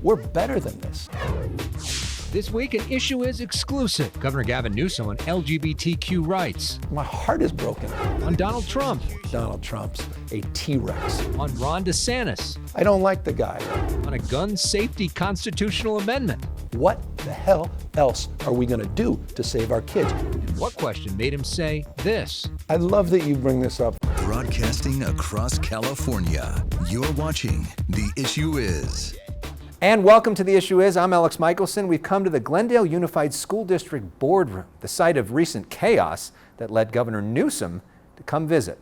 We're better than this. This week, an issue is exclusive. Governor Gavin Newsom on LGBTQ rights. My heart is broken. On Donald Trump. Donald Trump's a T-Rex. On Ron DeSantis. I don't like the guy. On a gun safety constitutional amendment. What the hell else are we going to do to save our kids? What question made him say this? I love that you bring this up. Broadcasting across California, you're watching The Issue Is. And welcome to The Issue Is. I'm Elex Michaelson. We've come to the Glendale Unified School District boardroom, the site of recent chaos that led Governor Newsom to come visit.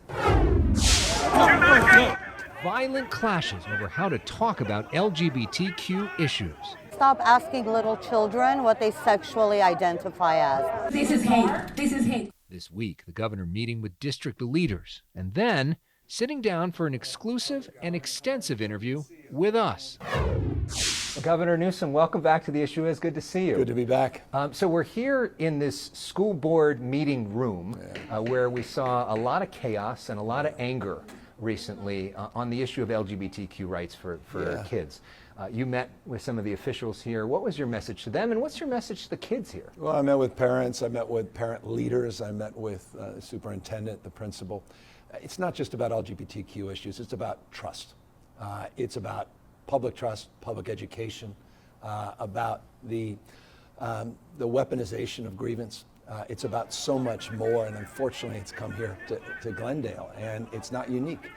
Violent clashes over how to talk about LGBTQ issues. Stop asking little children what they sexually identify as. This is hate. This is hate. This week, the governor meeting with district leaders and then sitting down for an exclusive and extensive interview with us. Well, Governor Newsom, welcome back to The Issue Is. Good to see you. Good to be back. So we're here in this school board meeting room where we saw a lot of chaos and a lot of anger recently on the issue of LGBTQ rights for kids. You met with some of the officials here. What was your message to them, and what's your message to the kids here? Well, I met with parents, I met with parent leaders, I met with the superintendent, the principal. It's not just about LGBTQ issues, it's about trust. It's about public trust, public education, about the weaponization of grievance. It's about so much more, and unfortunately it's come here to Glendale, and it's not unique.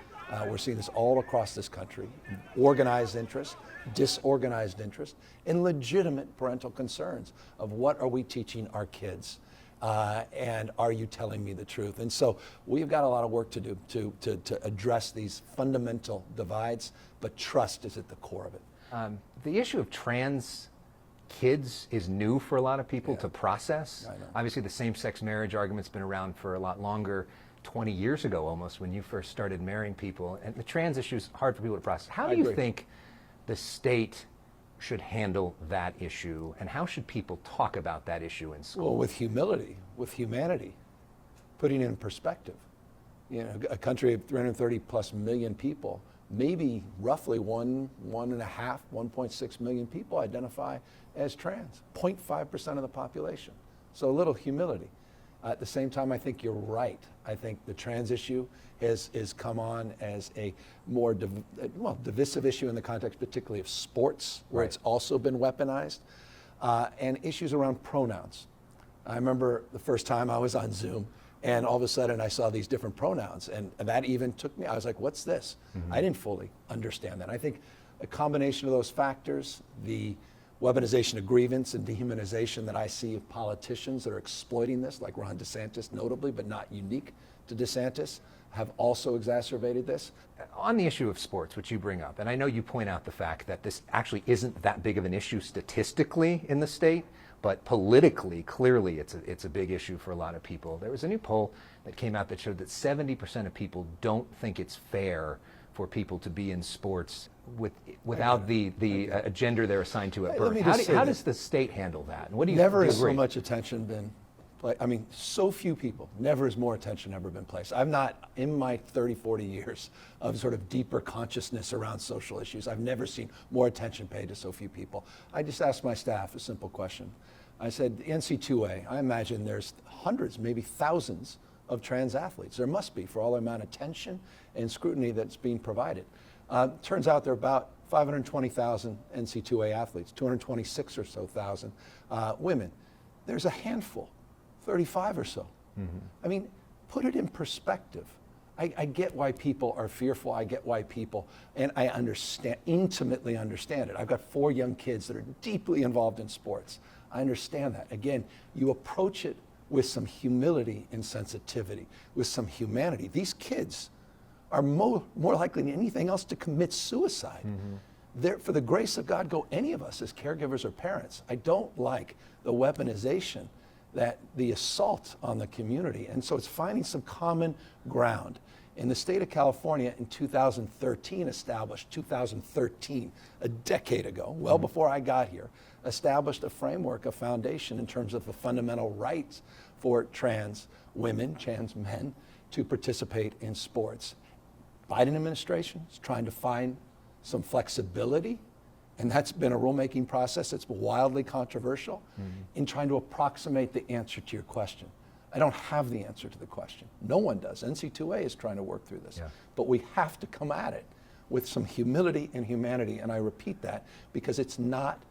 We're seeing this all across this country. Organized interest, disorganized interest, and legitimate parental concerns of what are we teaching our kids, and are you telling me the truth? And so we've got a lot of work to do to address these fundamental divides, but trust is at the core of it. The issue of trans kids is new for a lot of people to process. Obviously, the same-sex marriage argument's been around for a lot longer, 20 years ago almost, when you first started marrying people. And the trans issue is hard for people to process. How do you think the state should handle that issue, and how should people talk about that issue in school? Well, with humility, with humanity, putting it in perspective. You know, a country of 330 plus million people, maybe roughly 1.6 million people identify as trans, 0.5% of the population. So a little humility. At the same time, I think you're right. I think the trans issue has come on as a more divisive issue in the context particularly of sports, where it's also been weaponized, and issues around pronouns. I remember the first time I was on Zoom, and all of a sudden I saw these different pronouns, and that even took me, I was like, what's this? I didn't fully understand that. I think a combination of those factors, the weaponization of grievance and dehumanization that I see of politicians that are exploiting this, like Ron DeSantis notably, but not unique to DeSantis, have also exacerbated this. On the issue of sports, which you bring up, and I know you point out the fact that this actually isn't that big of an issue statistically in the state, but politically, clearly it's a big issue for a lot of people. There was a new poll that came out that showed that 70% of people don't think it's fair for people to be in sports without the gender they're assigned to at birth. How does the state handle that? And what do you Never has agree? so much attention been, so few people, never has more attention ever been placed. I've not, in my 30, 40 years of sort of deeper consciousness around social issues, I've never seen more attention paid to so few people. I just asked my staff a simple question. I said, the NC2A, I imagine there's hundreds, maybe thousands of trans athletes. There must be, for all the amount of attention and scrutiny that's being provided. Turns out there are about 520,000 NC2A athletes, 226 or so thousand women. There's a handful, 35 or so. I mean, put it in perspective. I get why people are fearful. I get why people, and I intimately understand it. I've got 4 young kids that are deeply involved in sports. I understand that. Again, you approach it with some humility and sensitivity, with some humanity. These kids are more likely than anything else to commit suicide. For the grace of God, go any of us as caregivers or parents. I don't like the weaponization, that the assault on the community. And so it's finding some common ground. In the state of California in 2013, a decade ago, well before I got here, established a framework, a foundation in terms of the fundamental rights for trans women, trans men to participate in sports. Biden administration is trying to find some flexibility And that's been a rulemaking process that's wildly controversial in trying to approximate the answer to your question. I don't have the answer to the question. No one does. NC2A is trying to work through this. Yeah. But we have to come at it with some humility and humanity, and I repeat that because it's not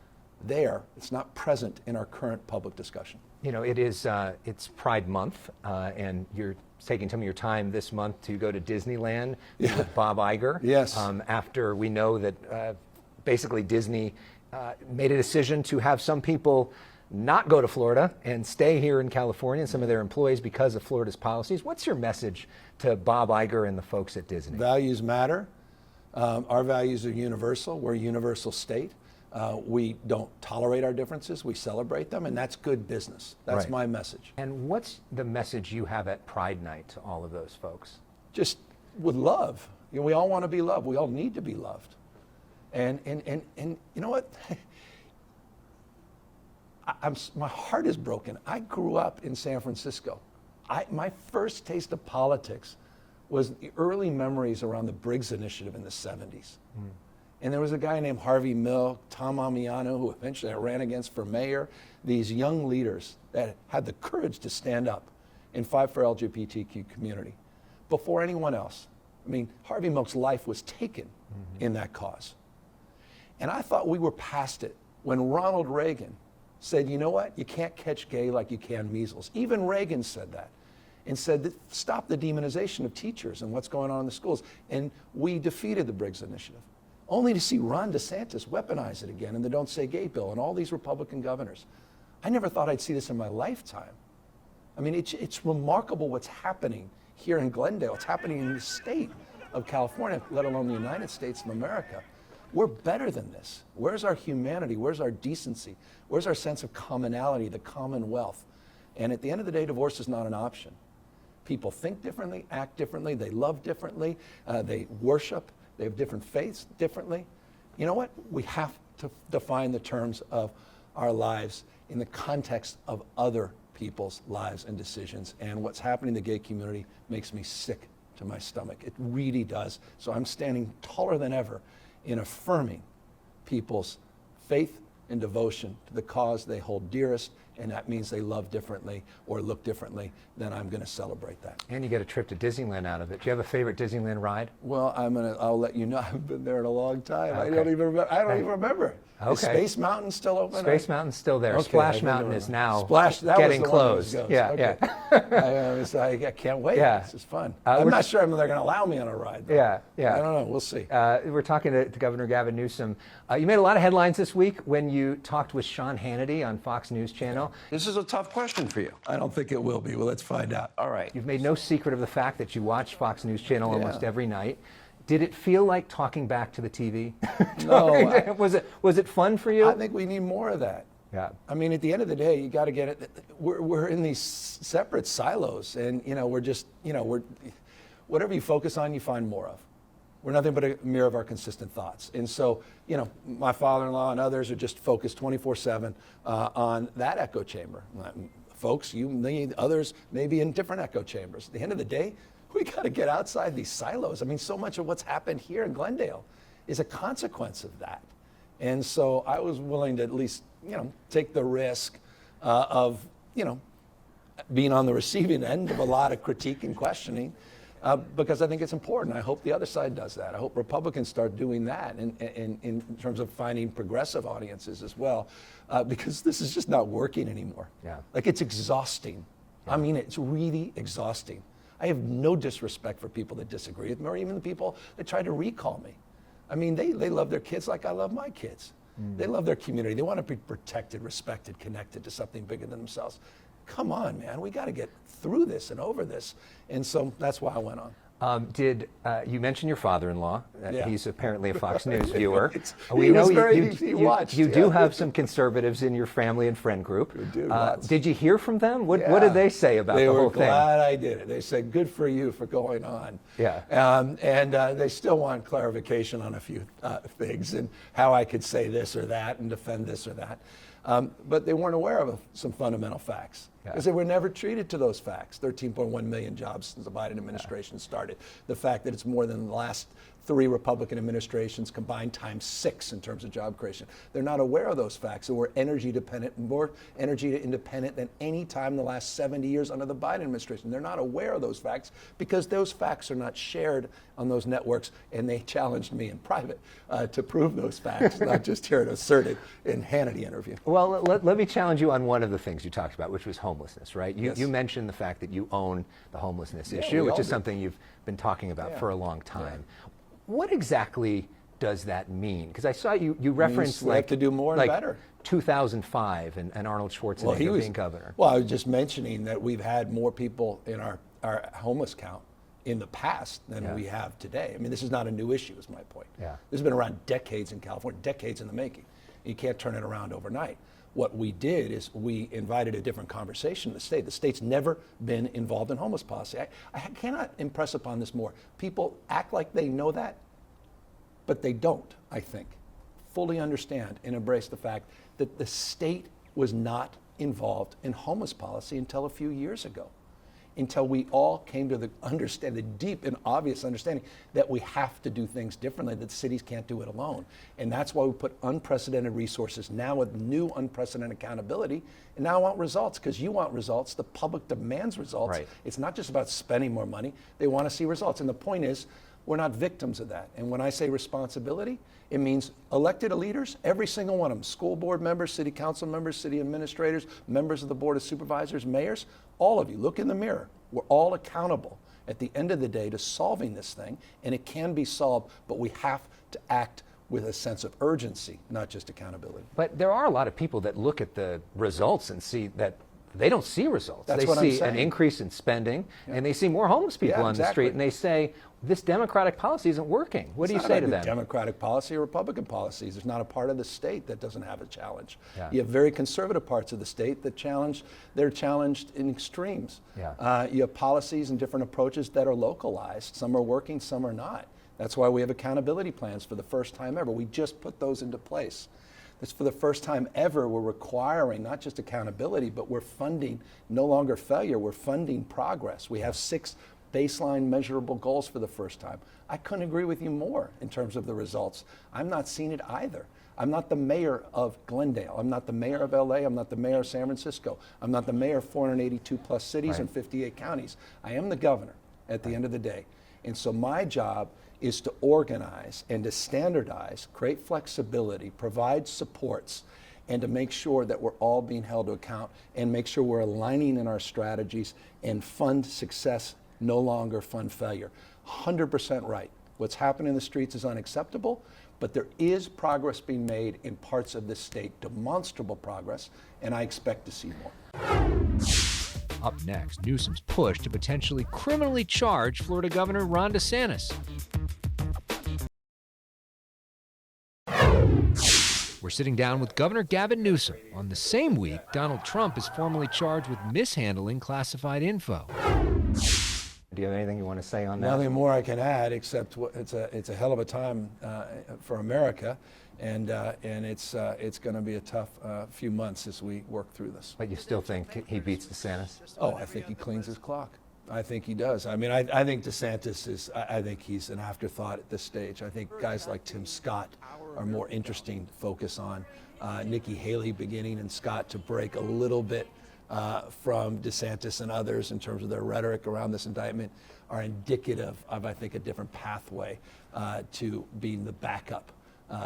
there, it's not present in our current public discussion. You know, it's Pride Month, and you're taking some of your time this month to go to Disneyland with Bob Iger. Yes. After we know that basically Disney made a decision to have some people not go to Florida and stay here in California, and some of their employees, because of Florida's policies. What's your message to Bob Iger and the folks at Disney? Values matter. Our values are universal. We're a universal state. We don't tolerate our differences. We celebrate them, and that's good business. That's Right. my message. And what's the message you have at Pride Night to all of those folks? Just with love. You know, we all want to be loved. We all need to be loved. And you know what? My heart is broken. I grew up in San Francisco. My first taste of politics was the early memories around the Briggs Initiative in the 70s. And there was a guy named Harvey Milk, Tom Amiano, who eventually I ran against for mayor. These young leaders that had the courage to stand up and fight for LGBTQ community before anyone else. I mean, Harvey Milk's life was taken in that cause. And I thought we were past it when Ronald Reagan said, you know what, you can't catch gay like you can measles. Even Reagan said that and said, that stop the demonization of teachers and what's going on in the schools. And we defeated the Briggs Initiative, only to see Ron DeSantis weaponize it again in the Don't Say Gay bill and all these Republican governors. I never thought I'd see this in my lifetime. I mean, it's remarkable what's happening here in Glendale. It's happening in the state of California, let alone the United States of America. We're better than this. Where's our humanity? Where's our decency? Where's our sense of commonality, the commonwealth? And at the end of the day, divorce is not an option. People think differently, act differently, they love differently, they worship, they have different faiths differently. You know what? We have to define the terms of our lives in the context of other people's lives and decisions. And what's happening in the gay community makes me sick to my stomach. It really does. So I'm standing taller than ever in affirming people's faith and devotion to the cause they hold dearest, and that means they love differently or look differently, then I'm going to celebrate that. And you get a trip to Disneyland out of it. Do you have a favorite Disneyland ride? Well, I'll let you know. I haven't been there in a long time. Okay. I don't even remember. Is Okay. Space Mountain still open? Space Mountain's still there. Okay, Splash Mountain is now that getting was the one that was closed. ghost. Yeah, Okay. yeah. I can't wait. Yeah. This is fun. we're I'm not sure they're going to allow me on a ride, though. Yeah, yeah. I don't know. We'll see. We're talking to Governor Gavin Newsom. You made a lot of headlines this week when you talked with Sean Hannity on Fox News Channel. This is a tough question for you. I don't think it will be. Well, let's find out. All right. You've made no secret of the fact that you watch Fox News Channel almost Yeah. every night. Did it feel like talking back to the TV? No. Was it fun for you? I think we need more of that. Yeah. I mean, at the end of the day, you got to get it. We're in these separate silos, and we're just, whatever you focus on, you find more of. We're nothing but a mirror of our consistent thoughts. And so, my father-in-law and others are just focused 24/7 on that echo chamber. Folks, others may be in different echo chambers. At the end of the day, we got to get outside these silos. I mean, so much of what's happened here in Glendale is a consequence of that. And so I was willing to at least, take the risk of, being on the receiving end of a lot of critique and questioning, because I think it's important. I hope the other side does that. I hope Republicans start doing that in terms of finding progressive audiences as well, because this is just not working anymore. Yeah. Like, it's exhausting. I mean, it's really exhausting. I have no disrespect for people that disagree with me, or even the people that try to recall me. I mean, they love their kids like I love my kids. They love their community. They want to be protected, respected, connected to something bigger than themselves. Come on, man. We got to get through this and over this. And so that's why I went on. Did you mention your father-in-law? Yeah. He's apparently a Fox News viewer. He was very- he watched, You do yeah. have some conservatives in your family and friend group. We do, lots. Did you hear from them? What Yeah. did they say about they the whole were thing? glad I did it. They said, good for you for going on. Yeah. And they still want clarification on a few things and how I could say this or that and defend this or that. But they weren't aware of some fundamental facts, because they were never treated to those facts. 13.1 million jobs since the Biden administration started. The fact that it's more than the last 3 Republican administrations combined times 6 in terms of job creation. They're not aware of those facts. So we're energy dependent, more energy independent than any time in the last 70 years under the Biden administration. They're not aware of those facts because those facts are not shared on those networks, and they challenged me in private to prove those facts, not just hear it asserted in Hannity interview. Well, let me challenge you on one of the things you talked about, which was homelessness, right? Yes. You mentioned the fact that you own the homelessness Yeah, issue, we which all is do. something you've been talking about Yeah. for a long time. Yeah. What exactly does that mean? Because I saw you referenced we have to do more and like better. 2005 and Arnold Schwarzenegger being governor. Well, I was just mentioning that we've had more people in our homeless count in the past than Yeah. we have today. I mean, this is not a new issue, is my point. Yeah. This has been around decades in California, decades in the making. You can't turn it around overnight. What we did is we invited a different conversation in the state. The state's never been involved in homeless policy. I cannot impress upon this more. People act like they know that, but they don't, I think, fully understand and embrace the fact that the state was not involved in homeless policy until a few years ago, until we all came to the deep and obvious understanding that we have to do things differently, that cities can't do it alone. And that's why we put unprecedented resources now with new unprecedented accountability. And now I want results, because you want results. The public demands results. Right. It's not just about spending more money. They want to see results. And the point is, we're not victims of that. And when I say responsibility, it means elected leaders, every single one of them, school board members, city council members, city administrators, members of the board of supervisors, mayors, all of you, look in the mirror. We're all accountable at the end of the day to solving this thing, and it can be solved, but we have to act with a sense of urgency, not just accountability. But there are a lot of people that look at the results and see that they don't see results. That's they what I'm see an saying. increase in spending, and they see more homeless people Yeah, on the exactly. street, and they say, this Democratic policy isn't working. What do you say to them? Democratic policy or Republican policies. There's not a part of the state that doesn't have a challenge. Yeah. You have very conservative parts of the state that they're challenged in extremes. Yeah. You have policies and different approaches that are localized. Some are working, some are not. That's why we have accountability plans for the first time ever. We just put those into place. It's for the first time ever, we're requiring not just accountability, but we're funding no longer failure, we're funding progress. We have 6 baseline measurable goals for the first time. I couldn't agree with you more in terms of the results. I'm not seeing it either. I'm not the mayor of Glendale. I'm not the mayor of LA. I'm not the mayor of San Francisco. I'm not the mayor of 482 plus cities and 58 counties. I am the governor at the end of the day. And so my job is to organize and to standardize, create flexibility, provide supports, and to make sure that we're all being held to account and make sure we're aligning in our strategies and fund success, no longer fund failure. 100% right. What's happening in the streets is unacceptable, but there is progress being made in parts of this state, demonstrable progress, and I expect to see more. Up next, Newsom's push to potentially criminally charge Florida Governor Ron DeSantis. We're sitting down with Governor Gavin Newsom on the same week Donald Trump is formally charged with mishandling classified info. Do you have anything you want to say on that? Nothing more I can add except it's a hell of a time for America, and it's going to be a tough few months as we work through this. But you still think he beats DeSantis? Oh, I think he cleans his clock. I think he does. I mean, I think DeSantis is, I think he's an afterthought at this stage. I think guys like Tim Scott are more interesting to focus on. Nikki Haley beginning and Scott to break a little bit from DeSantis and others in terms of their rhetoric around this indictment are indicative of, I think, a different pathway to being the backup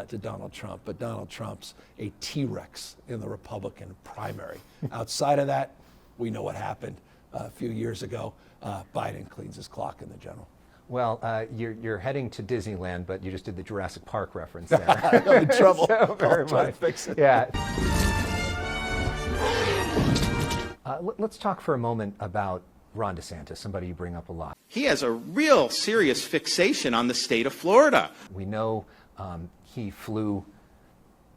to Donald Trump. But Donald Trump's a T-Rex in the Republican primary. Outside of that, we know what happened a few years ago. Biden cleans his clock in the general. Well, you're heading to Disneyland, but you just did the Jurassic Park reference there. I'm in trouble. So very I'll try to much. fix it. Yeah. Let's talk for a moment about Ron DeSantis, somebody you bring up a lot. He has a real serious fixation on the state of Florida. We know he flew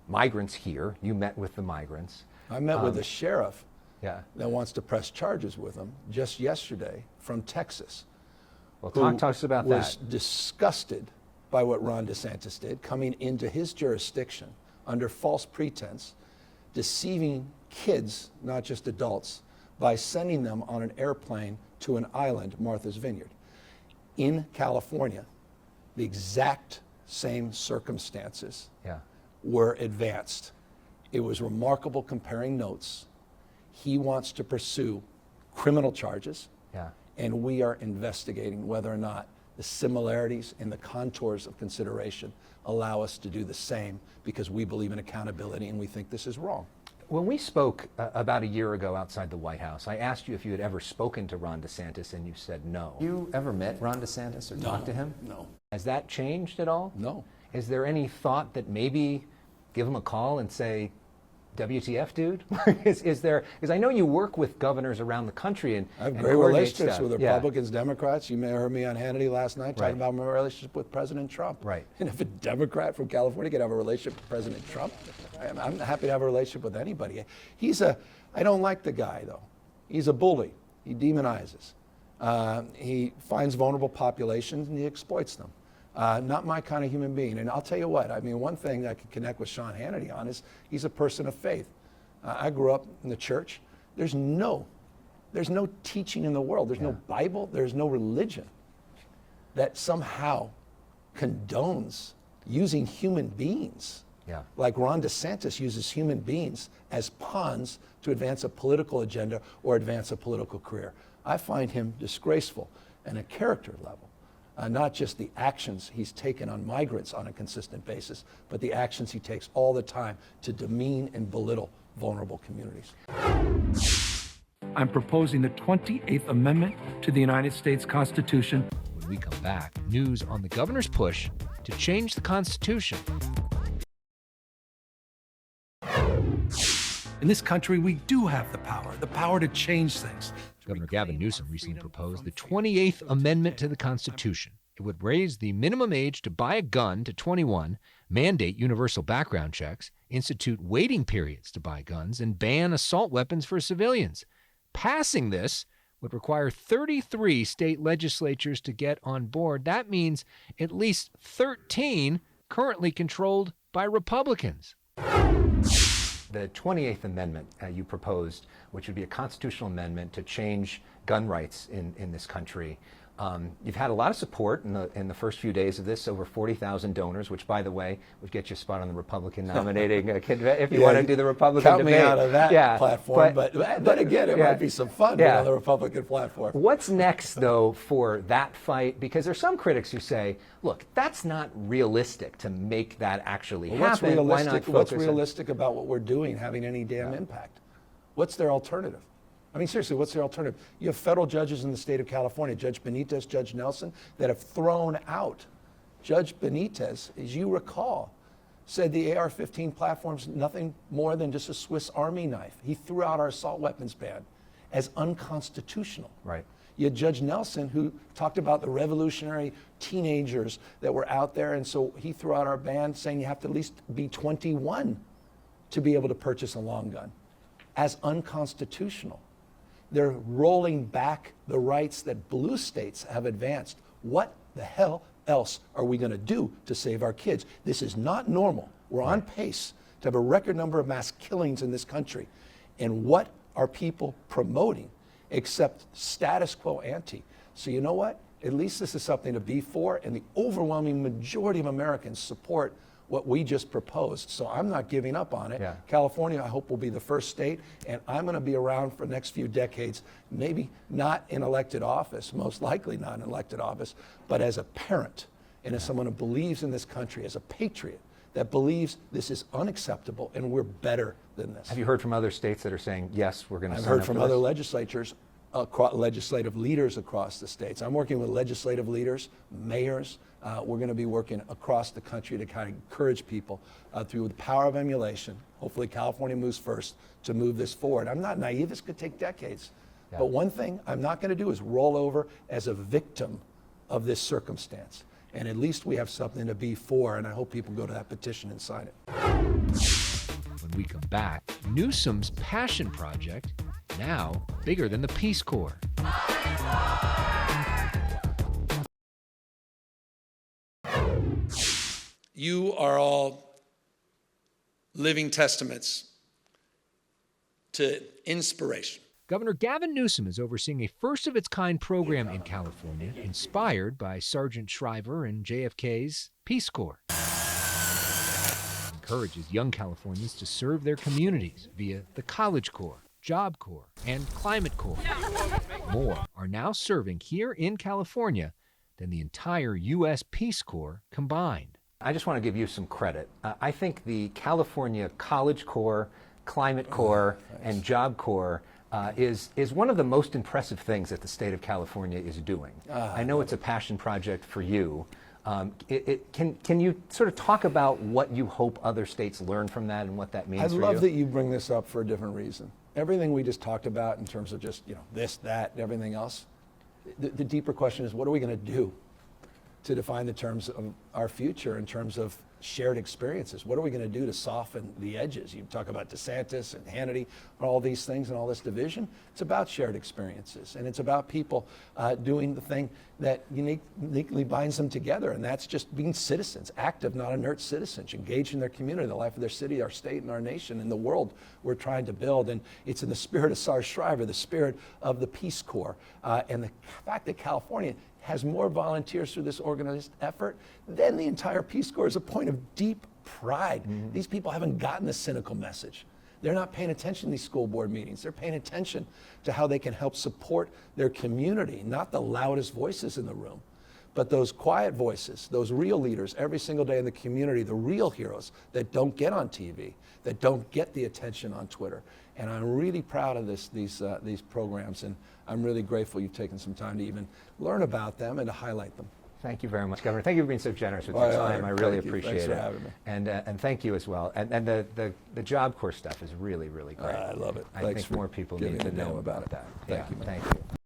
migrants here. You met with the migrants. I met with a sheriff Yeah. that wants to press charges with him just yesterday from Texas. Well, who talk to us about was that. disgusted by what Ron DeSantis did, coming into his jurisdiction under false pretense, deceiving kids, not just adults, by sending them on an airplane to an island, Martha's Vineyard, in California, the exact same circumstances Yeah. were advanced. It was remarkable comparing notes. He wants to pursue criminal charges, Yeah. and we are investigating whether or not the similarities and the contours of consideration allow us to do the same, because we believe in accountability and we think this is wrong. When we spoke about a year ago outside the White House, I asked you if you had ever spoken to Ron DeSantis, and you said no. You ever met Ron DeSantis or talked to him? No. Has that changed at all? No. Is there any thought that maybe give him a call and say, WTF, dude? is there, because I know you work with governors around the country and I have and great coordinate relationships stuff. with Yeah. Republicans, Democrats. You may have heard me on Hannity last night talking Right. about my relationship with President Trump. Right. And if a Democrat from California could have a relationship with President Trump, I'm happy to have a relationship with anybody. I don't like the guy, though. He's a bully. He demonizes. He finds vulnerable populations and he exploits them. Not my kind of human being. And I'll tell you what, I mean, one thing that I could connect with Sean Hannity on is he's a person of faith. I grew up in the church. There's no teaching in the world. There's no Bible. There's no religion that somehow condones using human beings. Yeah. Like Ron DeSantis uses human beings as pawns to advance a political agenda or advance a political career. I find him disgraceful and a character level. Not just the actions he's taken on migrants on a consistent basis, but the actions he takes all the time to demean and belittle vulnerable communities. I'm proposing the 28th Amendment to the United States Constitution. When we come back, news on the governor's push to change the Constitution. In this country, we do have the power to change things. Governor Gavin Newsom recently proposed the 28th Amendment to the Constitution. It would raise the minimum age to buy a gun to 21, mandate universal background checks, institute waiting periods to buy guns, and ban assault weapons for civilians. Passing this would require 33 state legislatures to get on board. That means at least 13 currently controlled by Republicans. The 28th Amendment you proposed, which would be a constitutional amendment to change gun rights in this country. You've had a lot of support in the first few days of this, over 40,000 donors, which, by the way, would get you a spot on the Republican nominating if you want to do the Republican count debate. me out of that platform, but again, it might be some fun being on the Republican platform. What's next, though, for that fight? Because there's some critics who say, look, that's not realistic to make that actually happen. What's realistic about what we're doing having any damn impact? What's their alternative? I mean, seriously, what's the alternative? You have federal judges in the state of California, Judge Benitez, Judge Nelson, that have thrown out. Judge Benitez, as you recall, said the AR-15 platform's nothing more than just a Swiss Army knife. He threw out our assault weapons ban as unconstitutional. Right. You had Judge Nelson, who talked about the revolutionary teenagers that were out there, and so he threw out our ban, saying you have to at least be 21 to be able to purchase a long gun, as unconstitutional. They're rolling back the rights that blue states have advanced. What the hell else are we going to do to save our kids? This is not normal. We're on pace to have a record number of mass killings in this country. And what are people promoting except status quo ante? So you know what? At least this is something to be for, and the overwhelming majority of Americans support what we just proposed. So I'm not giving up on it. Yeah. California, I hope, will be the first state, and I'm going to be around for the next few decades, maybe not in elected office, most likely not in elected office, but as a parent and as someone who believes in this country, as a patriot that believes this is unacceptable and we're better than this. Have you heard from other states that are saying, yes, we're going to I've sign heard up from for other this? legislatures, legislative leaders across the states. I'm working with legislative leaders, mayors. We're going to be working across the country to kind of encourage people through the power of emulation. Hopefully California moves first to move this forward. I'm not naive. This could take decades. Yeah. But one thing I'm not going to do is roll over as a victim of this circumstance. And at least we have something to be for, and I hope people go to that petition and sign it. When we come back, Newsom's passion project, now bigger than the Peace Corps. You are all living testaments to inspiration. Governor Gavin Newsom is overseeing a first-of-its-kind program in California inspired by Sergeant Shriver and JFK's Peace Corps. It encourages young Californians to serve their communities via the College Corps, Job Corps, and Climate Corps. More are now serving here in California than the entire U.S. Peace Corps combined. I just want to give you some credit. I think the California College Corps, Climate Corps, and Job Corps is one of the most impressive things that the state of California is doing. I know it's a passion project for you. Can you sort of talk about what you hope other states learn from that and what that means for you? I love that you bring this up for a different reason. Everything we just talked about in terms of just this, that, and everything else, the deeper question is, what are we going to do to define the terms of our future in terms of shared experiences? What are we going to do to soften the edges? You talk about DeSantis and Hannity, all these things and all this division. It's about shared experiences, and it's about people doing the thing that uniquely binds them together, and that's just being citizens, active, not inert citizens, engaged in their community, the life of their city, our state, and our nation, and the world we're trying to build. And it's in the spirit of Sergeant Shriver, the spirit of the Peace Corps, and the fact that California has more volunteers through this organized effort than the entire Peace Corps is a point of deep pride. These people haven't gotten the cynical message. They're not paying attention to these school board meetings. They're paying attention to how they can help support their community, not the loudest voices in the room, but those quiet voices, those real leaders every single day in the community, the real heroes that don't get on TV, that don't get the attention on Twitter. And I'm really proud of these programs, and I'm really grateful you've taken some time to even learn about them and to highlight them. Thank you very much, Governor. Thank you for being so generous with your time. I really appreciate it. Thanks for having me. And thank you as well. And the Job Corps stuff is really, really great. I love it. I think more people need to know about that. Thank you, man. Thank you.